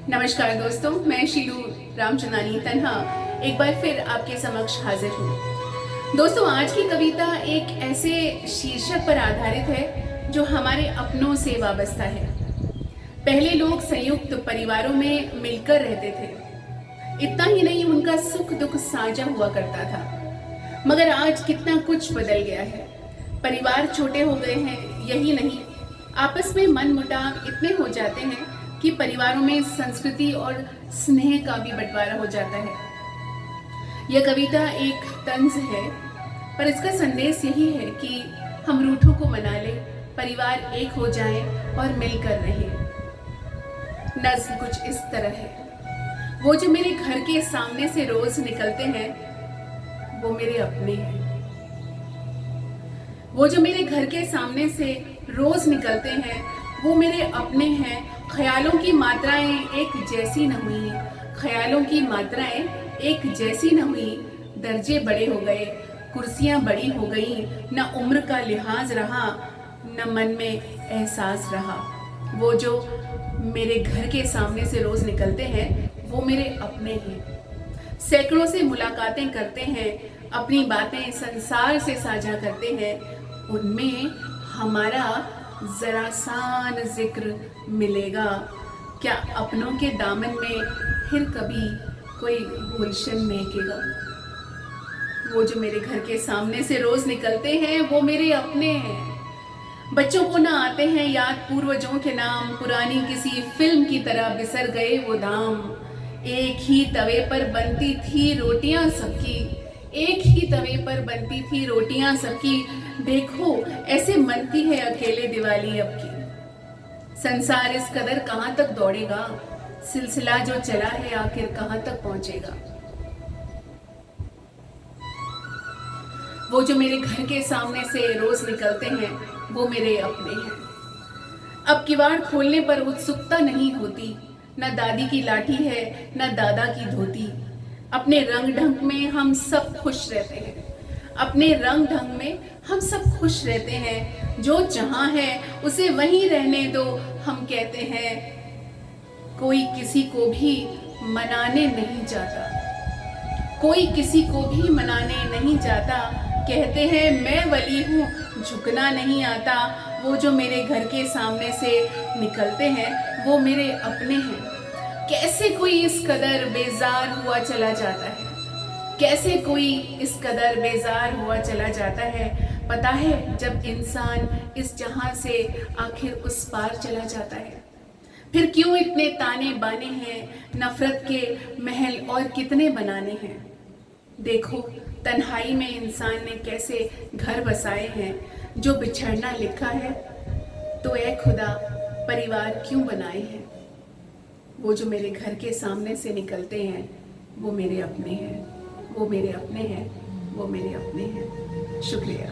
नमस्कार दोस्तों, मैं शीलू रामचंदानी तन्हा एक बार फिर आपके समक्ष हाजिर हूँ। दोस्तों, आज की कविता एक ऐसे शीर्षक पर आधारित है जो हमारे अपनों से वाबस्ता है। पहले लोग संयुक्त परिवारों में मिलकर रहते थे। इतना ही नहीं, उनका सुख दुख साझा हुआ करता था। मगर आज कितना कुछ बदल गया है। परिवार छोटे हो गए हैं, यही नहीं, आपस में मन मुटाव इतने हो जाते हैं कि परिवारों में संस्कृति और स्नेह का भी बंटवारा हो जाता है। यह कविता एक तंज है, पर इसका संदेश यही है कि हम रूठों को मना ले, परिवार एक हो जाए और मिलकर रहे। नज़्म कुछ इस तरह है। वो जो मेरे घर के सामने से रोज निकलते हैं, वो मेरे अपने हैं। वो जो मेरे घर के सामने से रोज निकलते हैं, वो मेरे अपने हैं। ख्यालों की मात्राएं एक जैसी न हुई, ख्यालों की मात्राएं एक जैसी न हुई। दर्जे बड़े हो गए, कुर्सियां बड़ी हो गई, न उम्र का लिहाज रहा, न मन में एहसास रहा। वो जो मेरे घर के सामने से रोज निकलते हैं, वो मेरे अपने हैं। सैकड़ों से मुलाकातें करते हैं, अपनी बातें संसार से साझा करते हैं। उनमें हमारा जरा सान जिक्र मिलेगा। क्या अपनों के दामन में फिर कभी कोई गुलशन महकेगा? वो जो मेरे घर के सामने से रोज निकलते हैं, वो मेरे अपने हैं। बच्चों को ना आते हैं याद पूर्वजों के नाम, पुरानी किसी फिल्म की तरह बिसर गए वो दाम। एक ही तवे पर बनती थी रोटियां सबकी, एक ही तवे पर बनती थी रोटियां सबकी। देखो ऐसे मनती है अकेले दिवाली अब की। संसार इस कदर कहां तक दौड़ेगा, सिलसिला जो चला है आखिर कहां तक पहुंचेगा। वो जो मेरे घर के सामने से रोज निकलते हैं, वो मेरे अपने हैं। अब किवाड़ खोलने पर उत्सुकता नहीं होती, न दादी की लाठी है न दादा की धोती। अपने रंग ढंग में हम सब खुश रहते हैं, अपने रंग ढंग में हम सब खुश रहते हैं। जो जहां है उसे वहीं रहने दो, हम कहते हैं। कोई किसी को भी मनाने नहीं जाता, कोई किसी को भी मनाने नहीं जाता। कहते हैं मैं वली हूँ, झुकना नहीं आता। वो जो मेरे घर के सामने से निकलते हैं, वो मेरे अपने हैं। कैसे कोई इस कदर बेजार हुआ चला जाता है, कैसे कोई इस कदर बेजार हुआ चला जाता है। पता है जब इंसान इस जहां से आखिर उस पार चला जाता है, फिर क्यों इतने ताने बाने हैं, नफरत के महल और कितने बनाने हैं। देखो तन्हाई में इंसान ने कैसे घर बसाए हैं, जो बिछड़ना लिखा है तो ऐ खुदा परिवार क्यों बनाए हैं। वो जो मेरे घर के सामने से निकलते हैं, वो मेरे अपने हैं, वो मेरे अपने हैं, वो मेरे अपने हैं। शुक्रिया।